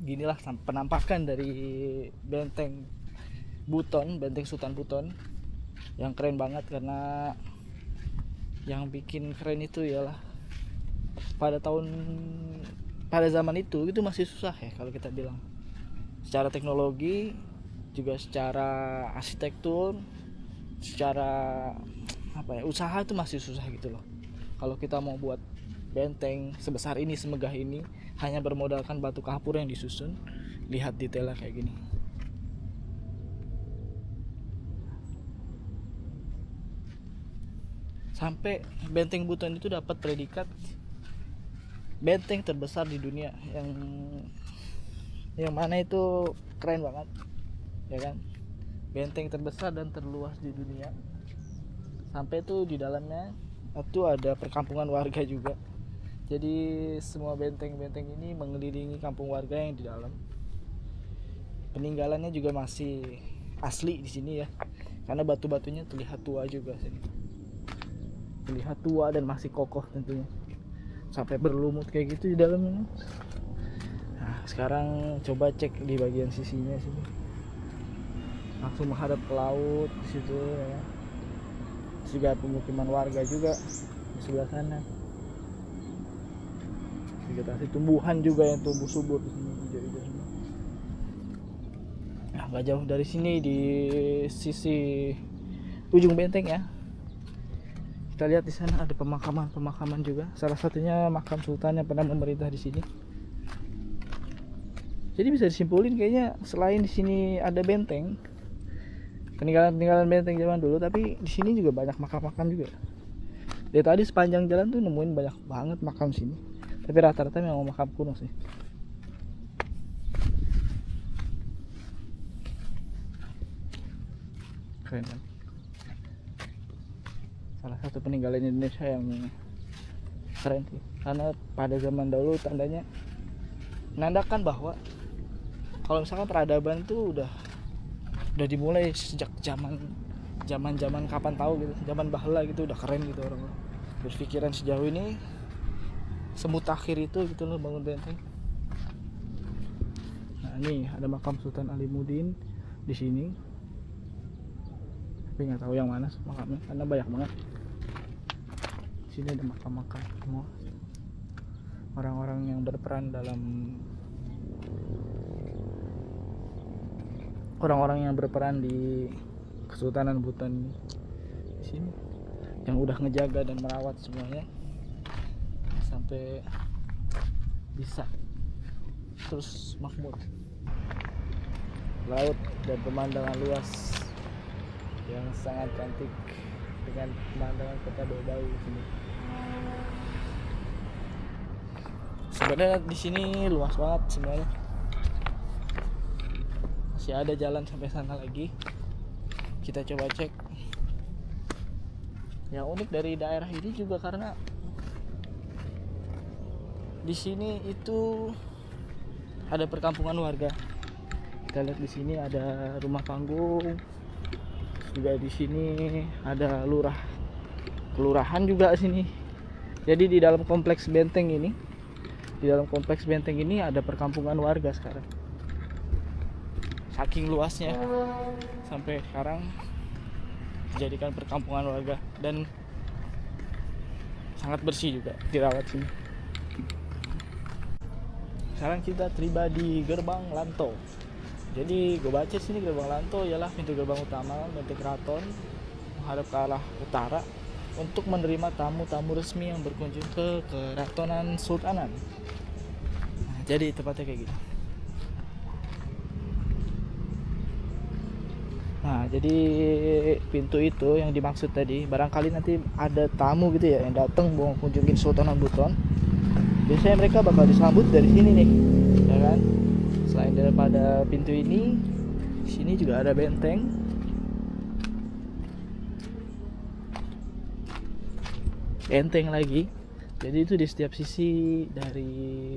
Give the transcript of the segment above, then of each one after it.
ginilah penampakan dari benteng benteng Sultan Buton yang keren banget. Karena yang bikin keren itu ialah pada zaman itu masih susah ya kalau kita bilang, secara teknologi juga, secara arsitektur, secara usaha itu masih susah gitu loh. Kalau kita mau buat benteng sebesar ini, semegah ini, hanya bermodalkan batu kapur yang disusun, lihat detailnya kayak gini. Sampai benteng Buton itu dapat predikat benteng terbesar di dunia, yang mana itu keren banget ya kan. Benteng terbesar dan terluas di dunia. Sampai tuh di dalamnya itu ada perkampungan warga juga. Jadi semua benteng-benteng ini mengelilingi kampung warga yang di dalam. Peninggalannya juga masih asli di sini ya, karena batu-batunya terlihat tua juga sini. Terlihat tua dan masih kokoh tentunya, sampai berlumut kayak gitu di dalamnya. Nah, sekarang coba cek di bagian sisinya sini, langsung menghadap ke laut di situ ya. Juga pemukiman warga juga di sebelah sana. Vegetasi tumbuhan juga yang tumbuh subur di sini, hijau-hijau semua. Nah, gak jauh dari sini di sisi ujung benteng ya, kita lihat di sana ada pemakaman juga. Salah satunya makam sultan yang pernah memerintah di sini. Jadi bisa disimpulin kayaknya selain di sini ada benteng, peninggalan benteng zaman dulu, tapi di sini juga banyak makam-makam juga. Dari tadi sepanjang jalan tuh nemuin banyak banget makam sini, tapi rata-rata memang makam kuno sih. Keren kan? Salah satu peninggalan Indonesia yang keren sih, karena pada zaman dahulu tandanya menandakan bahwa kalau misalkan peradaban tuh udah dimulai sejak zaman kapan tahu gitu, zaman bahla gitu, udah keren gitu orang-orang berpikiran sejauh ini, semutakhir itu gitu loh bangun benteng. Nah, ini ada makam Sultan Alimuddin di sini, tapi nggak tahu yang mana makamnya karena banyak banget. Di sini ada makam-makam semua orang-orang yang berperan di Kesultanan Buton di sini, yang udah ngejaga dan merawat semuanya sampai bisa terus makmur. Laut dan pemandangan luas yang sangat cantik dengan pemandangan kota Bau di sini. Sebenarnya di sini luas banget sebenarnya. Masih ada jalan sampai sana lagi. Kita coba cek. Yang unik dari daerah ini juga karena di sini itu ada perkampungan warga. Kita lihat di sini ada rumah panggung. Juga di sini ada kelurahan juga sini. Jadi di dalam kompleks benteng ini ada perkampungan warga sekarang. Saking luasnya sampai sekarang dijadikan perkampungan warga dan sangat bersih juga, dirawat sini. Sekarang kita tiba di Gerbang Lanto. Jadi gue baca sini Gerbang Lanto ialah pintu gerbang utama benteng keraton menghadap ke arah utara untuk menerima tamu-tamu resmi yang berkunjung ke Keratonan Sultanan. Nah, jadi tepatnya kayak gitu. Nah, jadi pintu itu yang dimaksud tadi, barangkali nanti ada tamu gitu ya yang datang mau kunjungin Sultanan Buton, biasanya mereka bakal disambut dari sini nih, ya kan? Selain daripada pintu ini, sini juga ada benteng. Benteng lagi. Jadi itu di setiap sisi dari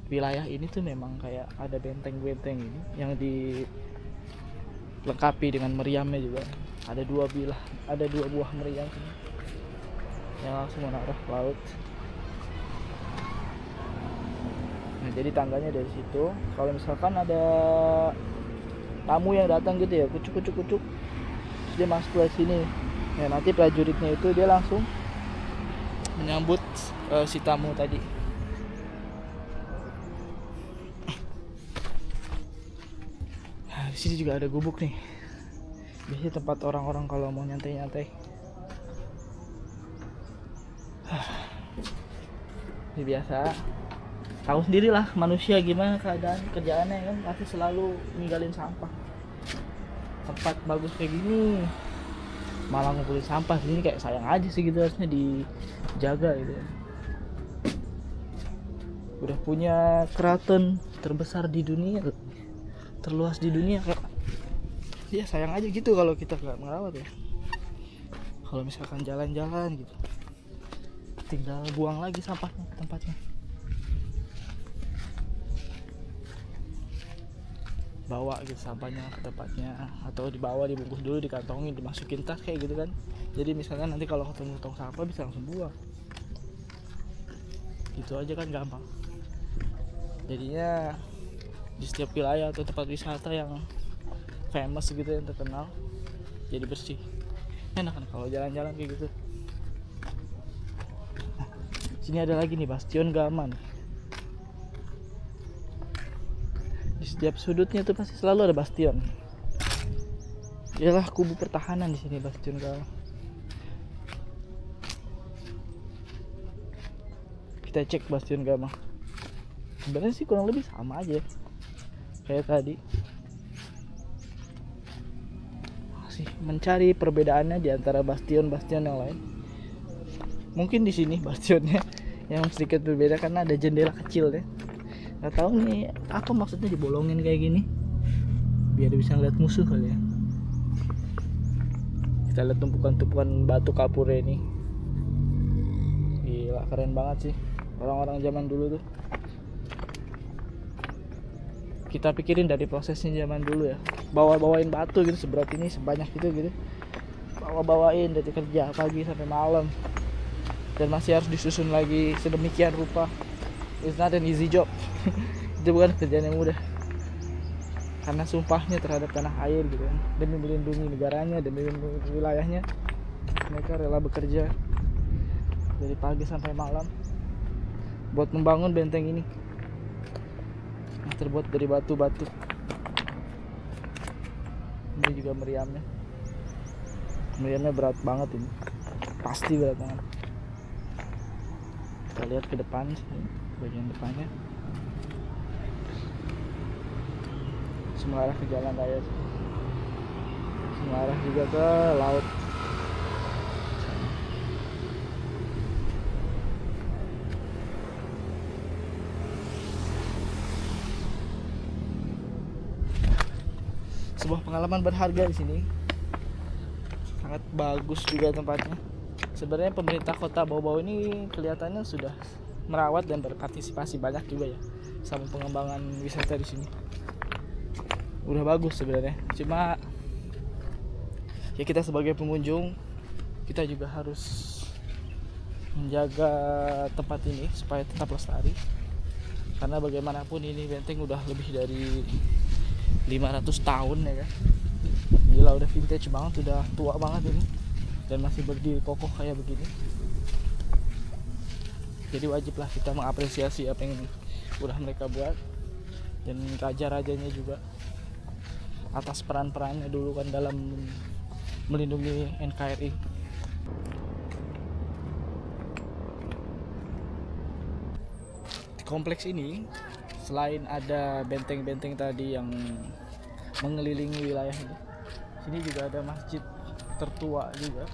wilayah ini tuh memang kayak ada benteng-benteng ini yang dilengkapi dengan meriamnya juga. Ada dua buah meriam yang langsung mengarah ke laut. Nah, jadi tangganya dari situ. Kalau misalkan ada tamu yang datang gitu ya, kucuk kucuk kucuk, terus dia masuk ke sini. Ya nanti prajuritnya itu dia langsung menyambut si tamu tadi. Nah, di sini juga ada gubuk nih. Biasanya tempat orang-orang kalau mau nyantai-nyantai. Ini biasa. Tahu sendiri lah manusia gimana keadaan kerjaannya kan, pasti selalu ninggalin sampah. Tempat bagus kayak gini malah ngumpulin sampah, ini kayak sayang aja sih gitu, harusnya dijaga gitu ya. Udah punya keraton terbesar di dunia, terluas di dunia, kayak ya sayang aja gitu kalau kita nggak merawat ya. Kalau misalkan jalan-jalan gitu tinggal buang lagi sampahnya ke tempatnya, bawa gitu sampahnya ke tempatnya, atau dibawa dibungkus dulu, dikantongin, dimasukin tas kayak gitu kan. Jadi misalkan nanti kalau ketemu tong sampah bisa langsung buang, gitu aja kan, gampang. Jadinya di setiap wilayah atau tempat wisata yang famous gitu, yang terkenal, jadi bersih, enak kan kalau jalan-jalan kayak gitu. Nah, sini ada lagi nih Bastion Gaman. Di setiap sudutnya tuh pasti selalu ada bastion. Ialah kubu pertahanan di sini, Bastion Gaman. Kita cek Bastion Gaman. Sebenarnya sih kurang lebih sama aja kayak tadi. Masih mencari perbedaannya di antara bastion-bastion yang lain. Mungkin di sini bastionnya yang sedikit berbeda karena ada jendela kecil deh. Gak tahu nih apa maksudnya dibolongin kayak gini, biar bisa ngeliat musuh kali ya. Kita lihat tumpukan-tumpukan batu kapur ini, gila keren banget sih orang-orang zaman dulu tuh. Kita pikirin dari prosesnya zaman dulu ya, bawa-bawain batu gitu seberat ini, sebanyak itu gitu, bawa-bawain dari kerja pagi sampai malam, dan masih harus disusun lagi sedemikian rupa. It's not an easy job. Itu bukan kerjaan yang mudah, karena sumpahnya terhadap tanah air gitu kan, demi melindungi negaranya, demi melindungi wilayahnya, mereka rela bekerja dari pagi sampai malam buat membangun benteng ini yang terbuat dari batu-batu. Ini juga meriamnya berat banget, ini pasti berat banget. Kita lihat ke depan sini, bagian depannya mengarah ke jalan raya, mengarah juga ke laut. Sebuah pengalaman berharga di sini, sangat bagus juga tempatnya. Sebenarnya pemerintah kota Bau-Bau ini kelihatannya sudah merawat dan berpartisipasi banyak juga ya sama pengembangan wisata di sini. Udah bagus sebenarnya, cuma ya kita sebagai pengunjung, kita juga harus menjaga tempat ini supaya tetap lestari, karena bagaimanapun ini benteng udah lebih dari 500 tahun ya kan. Gila, udah vintage banget, udah tua banget ini, dan masih berdiri kokoh kayak begini. Jadi wajiblah kita mengapresiasi apa yang udah mereka buat, dan raja-rajanya juga atas peran-perannya dulu kan dalam melindungi NKRI. Di kompleks ini selain ada benteng-benteng tadi yang mengelilingi wilayah ini, sini juga ada masjid tertua juga.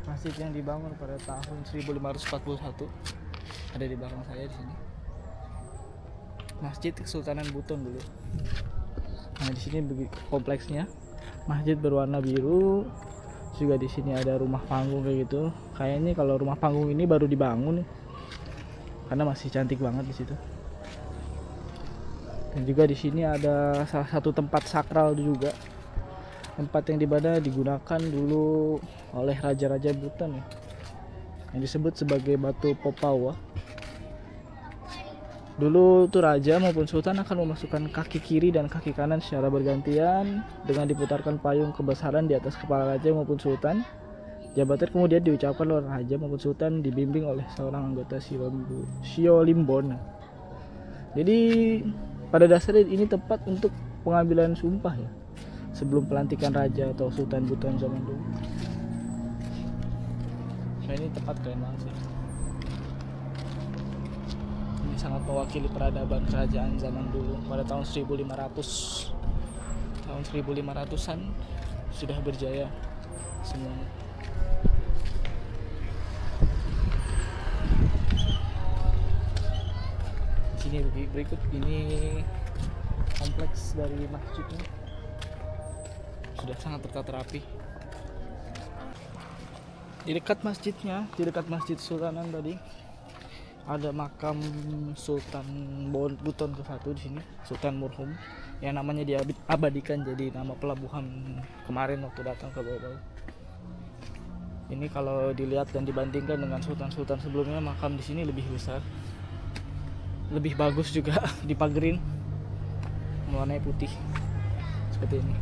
Masjid yang dibangun pada tahun 1541 ada di belakang saya di sini. Masjid Kesultanan Buton dulu. Nah, di sini kompleksnya masjid berwarna biru. Juga di sini ada rumah panggung kayak gitu. Kayaknya kalau rumah panggung ini baru dibangun nih, karena masih cantik banget di situ. Dan juga di sini ada salah satu tempat sakral juga. Tempat yang dimana digunakan dulu oleh raja-raja Buton ya, yang disebut sebagai Batu Popawa. Dulu tuh raja maupun sultan akan memasukkan kaki kiri dan kaki kanan secara bergantian dengan diputarkan payung kebesaran di atas kepala raja maupun sultan. Jabatan kemudian diucapkan oleh raja maupun sultan dibimbing oleh seorang anggota Siolimbon. Jadi pada dasarnya ini tepat untuk pengambilan sumpah ya, sebelum pelantikan raja atau sultan Buton zaman dulu. Nah, ini tepat, keren banget sih. Ini sangat mewakili peradaban kerajaan zaman dulu pada tahun 1500. Tahun 1500-an sudah berjaya semuanya. Sini berikut ini kompleks dari masjidnya, sudah sangat tertata rapi. Di dekat masjidnya, di dekat masjid Sultanan tadi ada makam Sultan Buton ke-1 di sini, Sultan Murhum, yang namanya diabadikan jadi nama pelabuhan kemarin waktu datang ke bawah. Ini kalau dilihat dan dibandingkan dengan sultan-sultan sebelumnya, makam di sini lebih besar, lebih bagus juga, dipagerin, warnanya putih seperti ini,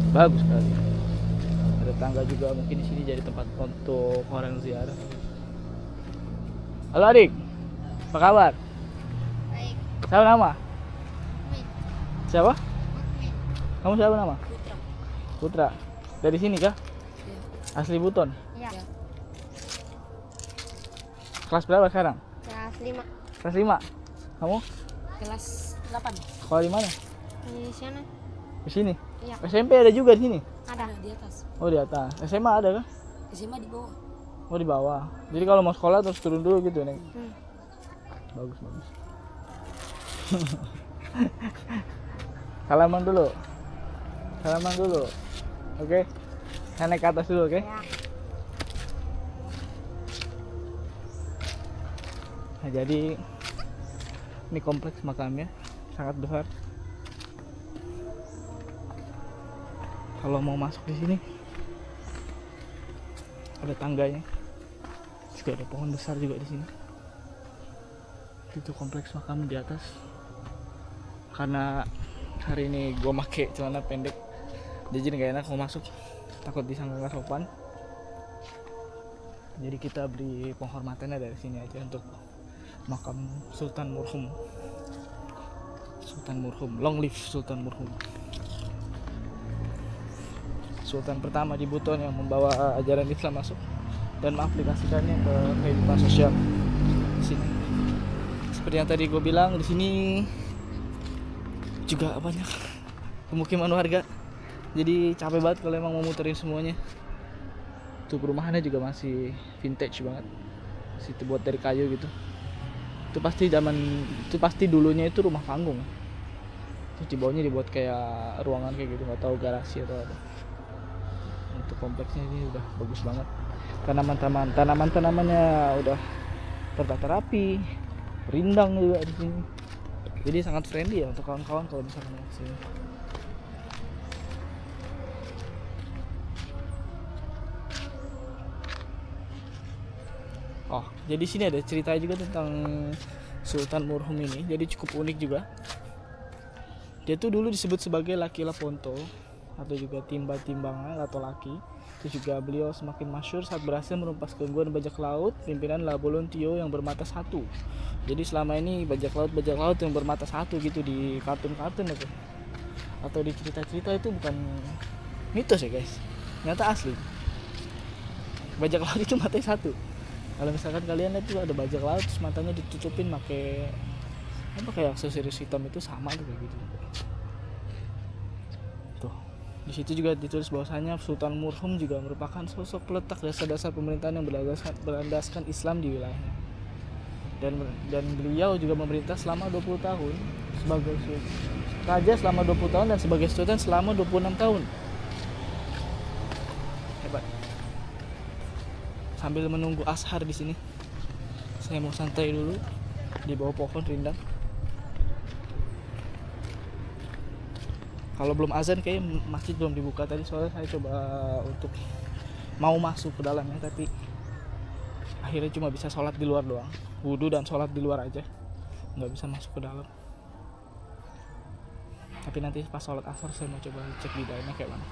bagus sekali. Ada tangga juga, mungkin di sini jadi tempat untuk orang ziarah. Halo adik, apa kabar? Baik. Siapa nama? Ahmed. Siapa? Ahmed. Kamu siapa nama? Putra. Putra. Dari sini kah? Ya. Asli Buton. Ya. Kelas berapa sekarang? Kelas 5. Kelas 5. Kamu? Kelas 8. Sekolah di mana? Di sana. Di sini. Iya. SMP ada juga di sini. Ada di atas. Oh, di atas. SMA ada kah? SMA di bawah. Oh, di bawah. Jadi kalau mau sekolah terus turun dulu gitu, Neng. Bagus, bagus. Salaman dulu. Salaman dulu. Oke. Saya naik ke atas dulu, oke? Ya. Nah, jadi ini kompleks makamnya sangat besar. Kalau mau masuk di sini ada tangganya. Juga ada pohon besar juga di sini. Itu kompleks makam di atas. Karena hari ini gue make celana pendek, jadi nggak enak mau masuk, takut disangka nggak sopan. Jadi kita beri penghormatannya dari sini aja untuk makam Sultan Murhum. Sultan Murhum, long live Sultan Murhum. Sultan pertama di Buton yang membawa ajaran Islam masuk dan mengaplikasikannya ke kehidupan sosial di sini. Seperti yang tadi gue bilang, di sini juga banyak pemukiman warga. Jadi capek banget kalau emang mau muterin semuanya. Tuh perumahannya juga masih vintage banget. Masih terbuat dari kayu gitu. Itu pasti dulunya itu rumah panggung. Terus di bawahnya dibuat kayak ruangan kayak gitu, nggak tahu garasi atau apa. Untuk kompleksnya ini udah bagus banget. Tanamannya udah tertata rapi, rindang juga di sini. Jadi sangat friendly ya untuk kawan-kawan kalau misalnya mau kesini. Oh, jadi sini ada cerita juga tentang Sultan Murhum ini. Jadi cukup unik juga. Dia tuh dulu disebut sebagai Laki Laponto atau juga timbangan atau laki. Terus juga beliau semakin masyhur saat berhasil menumpas gangguan bajak laut pimpinan Labolontio yang bermata satu. Jadi selama ini bajak laut yang bermata satu gitu di kartun-kartun atau di cerita-cerita itu bukan mitos ya guys, ternyata asli. Bajak laut itu matanya satu. Kalau misalkan kalian lihat tuh ada bajak laut terus matanya ditutupin pakai apa kayak aksesoris hitam, itu sama tuh kayak gitu. Tuh. Di situ juga ditulis bahwasanya Sultan Murhum juga merupakan sosok peletak dasar-dasar pemerintahan yang berlandaskan Islam di wilayahnya. Dan beliau juga memerintah selama 20 tahun sebagai raja selama 20 tahun dan sebagai sultan selama 26 tahun. Hebat. Sambil menunggu ashar di sini, saya mau santai dulu di bawah pohon rindang. Kalau belum azan kayak masjid belum dibuka tadi, soalnya saya coba untuk mau masuk ke dalamnya tapi akhirnya cuma bisa sholat di luar doang, wudhu dan sholat di luar aja, nggak bisa masuk ke dalam. Tapi nanti pas sholat asar saya mau coba cek di dalamnya kayak mana.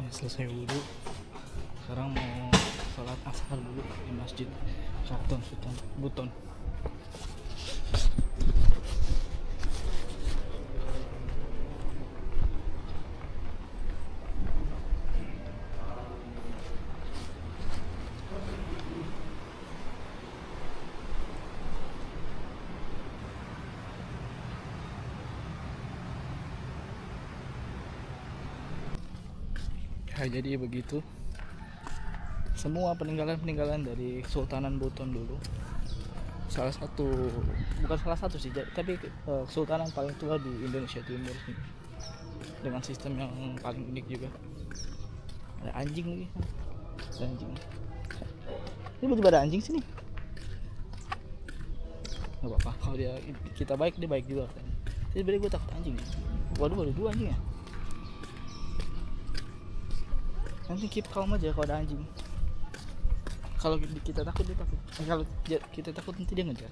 Selesai wudhu, sekarang mau sholat asar dulu di masjid Keraton Sultan Buton. Ya, jadi begitu semua peninggalan dari Kesultanan Buton dulu. Bukan salah satu sih, tapi kesultanan paling tua di Indonesia Timur sih, dengan sistem yang paling unik juga. Ada anjing lagi, ada anjing. Ini tiba-tiba ada anjing sini. Gak apa-apa, kalau kita baik, dia baik juga kan. Jadi sebenarnya gue takut anjing. Waduh, ada 2 anjing ya. Nanti keep calm aja kalau ada anjing. Kalau kita takut dia takut. Kalau kita takut nanti dia ngejar.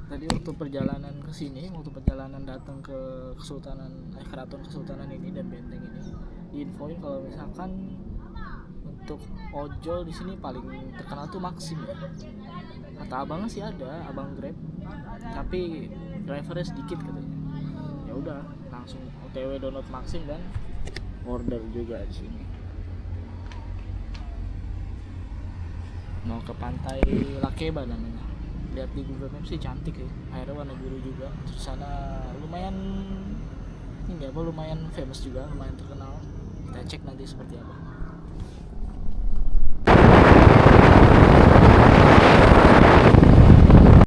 Tadi waktu perjalanan ke sini, waktu perjalanan datang ke keraton kesultanan ini dan benteng ini, diinfoin kalau misalkan untuk ojol di sini paling terkenal tuh Maxim ya. Kata abangnya sih ada, abang Grab, tapi drivernya sedikit katanya. Ya udah, langsung OTW download Maxim dan order juga di sini. Mau ke pantai Lakeba namanya. Lihat di Google Maps sih cantik ya. Airnya warna biru juga. Terus sana lumayan famous juga, lumayan terkenal. Kita cek nanti seperti apa.